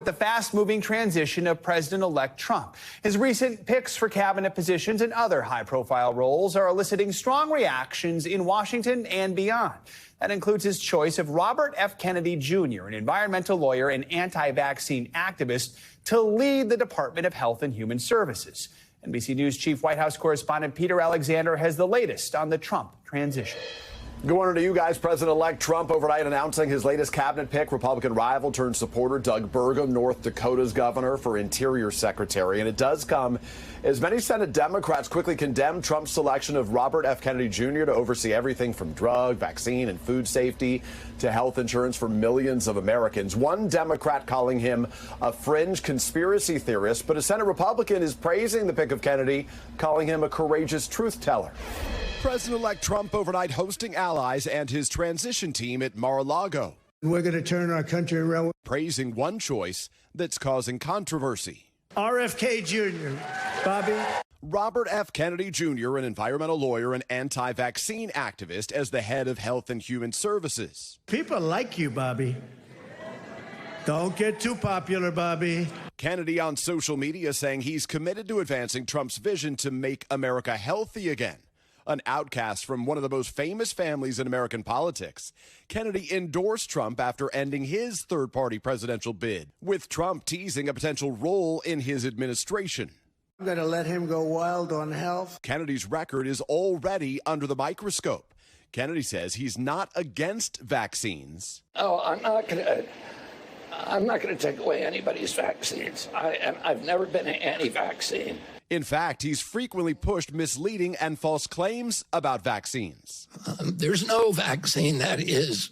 The fast-moving transition of President-elect Trump. His recent picks for cabinet positions and other high-profile roles are eliciting strong reactions in Washington and beyond. That includes his choice of Robert F. Kennedy Jr., an environmental lawyer and anti-vaccine activist, to lead the Department of Health and Human Services. NBC News Chief White House correspondent Peter Alexander has the latest on the Trump transition. Good morning to you guys. President-elect Trump overnight announcing his latest cabinet pick, Republican rival turned supporter Doug Burgum, North Dakota's governor, for Interior Secretary. And it does come as many Senate Democrats quickly condemn Trump's selection of Robert F. Kennedy Jr. to oversee everything from drug, vaccine, and food safety to health insurance for millions of Americans. One Democrat calling him a fringe conspiracy theorist, but a Senate Republican is praising the pick of Kennedy, calling him a courageous truth teller. President-elect Trump overnight hosting allies and his transition team at Mar-a-Lago. We're going to turn our country around. Praising one choice that's causing controversy. RFK Jr., Bobby. Robert F. Kennedy Jr., an environmental lawyer and anti-vaccine activist, as the head of Health and Human Services. People like you, Bobby. Don't get too popular, Bobby. Kennedy on social media saying he's committed to advancing Trump's vision to make America healthy again. An outcast from one of the most famous families in American politics, Kennedy endorsed Trump after ending his third-party presidential bid, with Trump teasing a potential role in his administration. I'm going to let him go wild on health. Kennedy's record is already under the microscope. Kennedy says he's not against vaccines. Oh, I'm not going to take away anybody's vaccines. I've never been anti-vaccine. In fact, he's frequently pushed misleading and false claims about vaccines. There's no vaccine that is,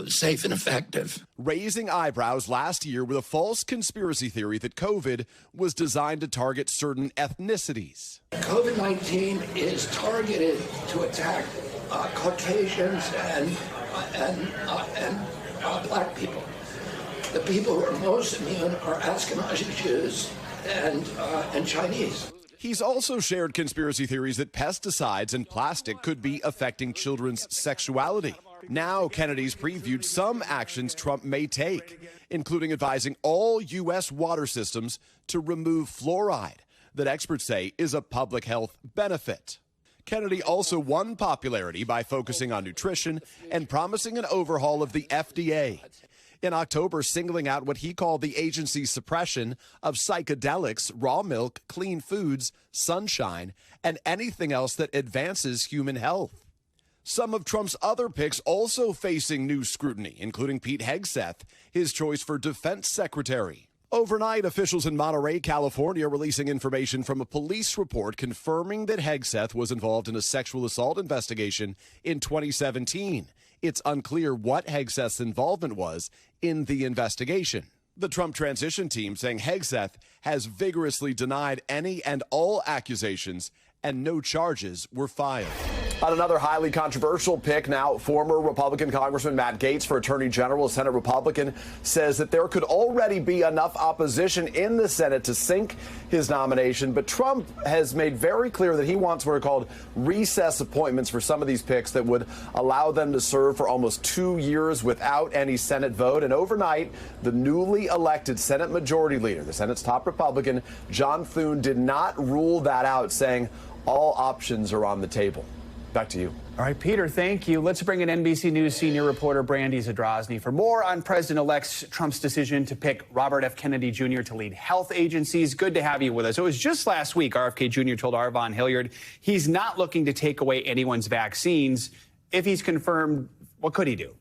safe and effective. Raising eyebrows last year with a false conspiracy theory that COVID was designed to target certain ethnicities. COVID-19 is targeted to attack Caucasians and black people. The people who are most immune are Ashkenazi Jews and Chinese. He's also shared conspiracy theories that pesticides and plastic could be affecting children's sexuality. Now, Kennedy's previewed some actions Trump may take, including advising all U.S. water systems to remove fluoride, that experts say is a public health benefit. Kennedy also won popularity by focusing on nutrition and promising an overhaul of the FDA. In October, singling out what he called the agency's suppression of psychedelics, raw milk, clean foods, sunshine, and anything else that advances human health. Some of Trump's other picks also facing new scrutiny, including Pete Hegseth, his choice for defense secretary. Overnight, officials in Monterey, California, releasing information from a police report confirming that Hegseth was involved in a sexual assault investigation in 2017. It's unclear what Hegseth's involvement was in the investigation. The Trump transition team saying Hegseth has vigorously denied any and all accusations and no charges were filed. On another highly controversial pick now, former Republican Congressman Matt Gaetz for Attorney General, a Senate Republican, says that there could already be enough opposition in the Senate to sink his nomination. But Trump has made very clear that he wants what are called recess appointments for some of these picks that would allow them to serve for almost 2 years without any Senate vote. And overnight, the newly elected Senate Majority Leader, the Senate's top Republican, John Thune, did not rule that out, saying all options are on the table. Back to you. All right, Peter, thank you. Let's bring in NBC News senior reporter Brandy Zadrozny for more on President-elect Trump's decision to pick Robert F. Kennedy Jr. to lead health agencies. Good to have you with us. It was just last week RFK Jr. told Arvon Hilliard he's not looking to take away anyone's vaccines. If he's confirmed, what could he do?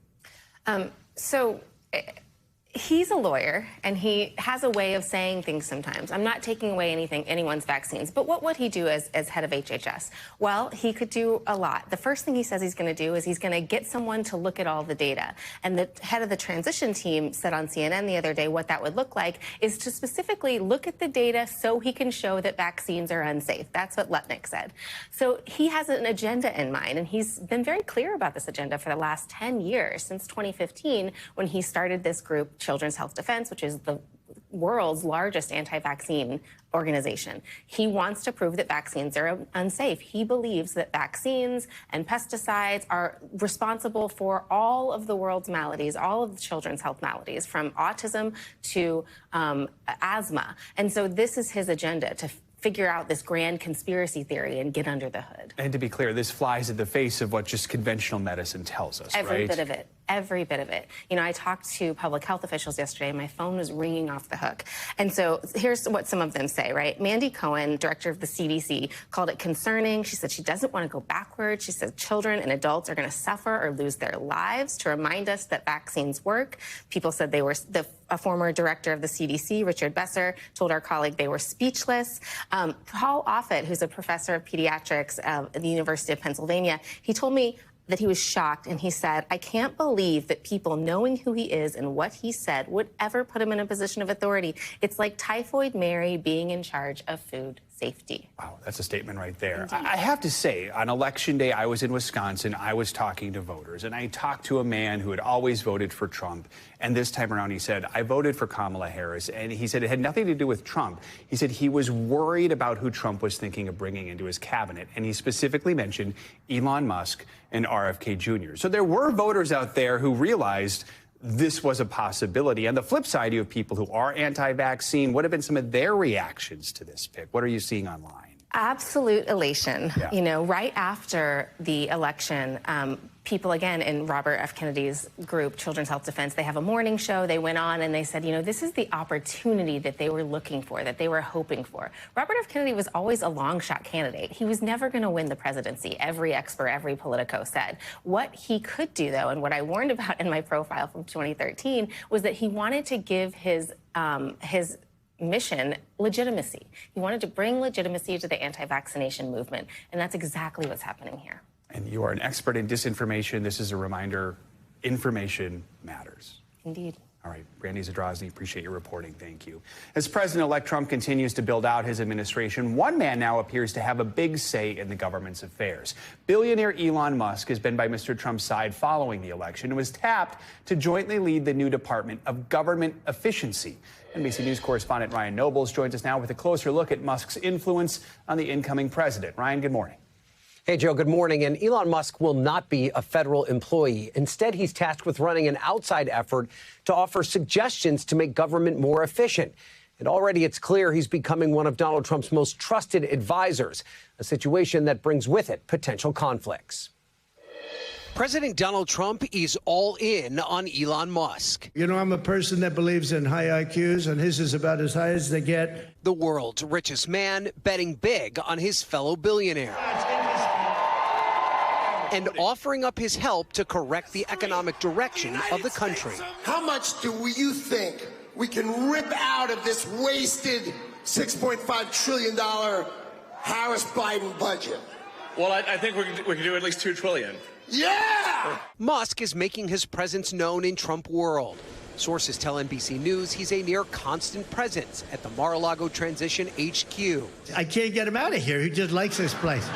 He's a lawyer, and he has a way of saying things sometimes. I'm not taking away anyone's vaccines. But what would he do as head of HHS? Well, he could do a lot. The first thing he says he's going to do is he's going to get someone to look at all the data. And the head of the transition team said on CNN the other day what that would look like is to specifically look at the data so he can show that vaccines are unsafe. That's what Lutnick said. So he has an agenda in mind, and he's been very clear about this agenda for the last 10 years, since 2015, when he started this group, Children's Health Defense, which is the world's largest anti-vaccine organization. He wants to prove that vaccines are unsafe. He believes that vaccines and pesticides are responsible for all of the world's maladies, all of the children's health maladies, from autism to asthma. And so this is his agenda, to figure out this grand conspiracy theory and get under the hood. And to be clear, this flies in the face of what just conventional medicine tells us, Every right? bit of it. Every bit of it. You know, I talked to public health officials yesterday. My phone was ringing off the hook. And so here's what some of them say, right? Mandy Cohen, director of the CDC, called it concerning. She said she doesn't want to go backwards. She said children and adults are going to suffer or lose their lives to remind us that vaccines work. People said they were, a former director of the CDC, Richard Besser, told our colleague they were speechless. Paul Offit, who's a professor of pediatrics at the University of Pennsylvania, he told me that he was shocked, and he said, I can't believe that people knowing who he is and what he said would ever put him in a position of authority. It's like Typhoid Mary being in charge of food safety. Wow, that's a statement right there. I have to say, on Election Day, I was in Wisconsin. I was talking to voters, and I talked to a man who had always voted for Trump. And this time around, he said, I voted for Kamala Harris. And he said it had nothing to do with Trump. He said he was worried about who Trump was thinking of bringing into his cabinet. And he specifically mentioned Elon Musk and RFK Jr. So there were voters out there who realized this was a possibility. On the flip side, you have people who are anti-vaccine. What have been some of their reactions to this pick? What are you seeing online? Absolute elation. Yeah. You know, right after the election, people, again, in Robert F. Kennedy's group, Children's Health Defense, they have a morning show. They went on and they said, you know, this is the opportunity that they were looking for, that they were hoping for. Robert F. Kennedy was always a long shot candidate. He was never going to win the presidency. Every expert, every Politico said. What he could do, though, and what I warned about in my profile from 2013, was that he wanted to give his mission legitimacy. He wanted to bring legitimacy to the anti-vaccination movement, and that's exactly what's happening here. And you are an expert in disinformation. This is a reminder, information matters. Indeed. All right, Brandy Zadrozny, appreciate your reporting. Thank you. As President-elect Trump continues to build out his administration, one man now appears to have a big say in the government's affairs. Billionaire Elon Musk has been by Mr. Trump's side following the election and was tapped to jointly lead the new Department of Government Efficiency. NBC News correspondent Ryan Nobles joins us now with a closer look at Musk's influence on the incoming president. Ryan, good morning. Hey, Joe, good morning. And Elon Musk will not be a federal employee. Instead, he's tasked with running an outside effort to offer suggestions to make government more efficient. And already it's clear he's becoming one of Donald Trump's most trusted advisors, a situation that brings with it potential conflicts. President Donald Trump is all in on Elon Musk. You know, I'm a person that believes in high IQs, and his is about as high as they get. The world's richest man betting big on his fellow billionaire and offering up his help to correct the economic direction of the country. How much do you think we can rip out of this wasted $6.5 trillion Harris-Biden budget? Well, I think we can do at least $2 trillion. Yeah! Musk is making his presence known in Trump world. Sources tell NBC News he's a near constant presence at the Mar-a-Lago Transition HQ. I can't get him out of here. He just likes this place.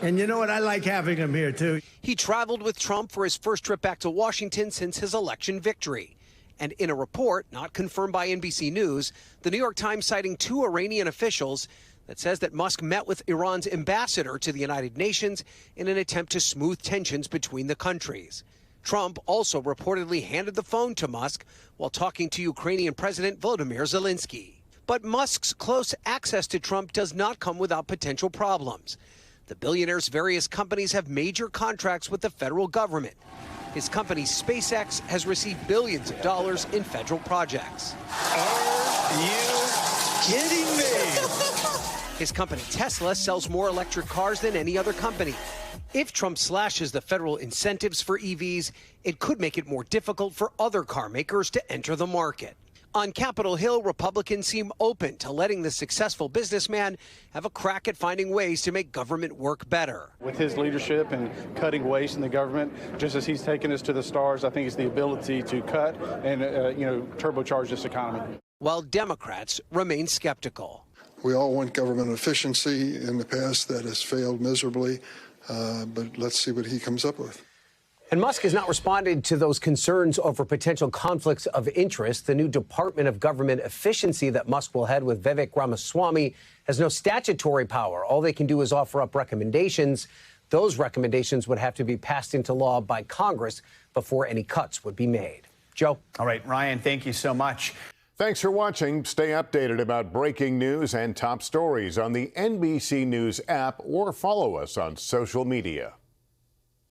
And you know what? I like having him here, too. He traveled with Trump for his first trip back to Washington since his election victory. And in a report not confirmed by NBC News, the New York Times citing 2 Iranian officials that says that Musk met with Iran's ambassador to the United Nations in an attempt to smooth tensions between the countries. Trump also reportedly handed the phone to Musk while talking to Ukrainian President Volodymyr Zelensky. But Musk's close access to Trump does not come without potential problems. The billionaire's various companies have major contracts with the federal government. His company, SpaceX, has received billions of dollars in federal projects. Are you kidding me? His company, Tesla, sells more electric cars than any other company. If Trump slashes the federal incentives for EVs, it could make it more difficult for other car makers to enter the market. On Capitol Hill, Republicans seem open to letting the successful businessman have a crack at finding ways to make government work better. With his leadership and cutting waste in the government, just as he's taken us to the stars, I think it's the ability to cut and, turbocharge this economy. While Democrats remain skeptical. We all want government efficiency. In the past, that has failed miserably, but let's see what he comes up with. And Musk has not responded to those concerns over potential conflicts of interest. The new Department of Government Efficiency that Musk will head with Vivek Ramaswamy has no statutory power. All they can do is offer up recommendations. Those recommendations would have to be passed into law by Congress before any cuts would be made. Joe? All right, Ryan, thank you so much. Thanks for watching. Stay updated about breaking news and top stories on the NBC News app or follow us on social media.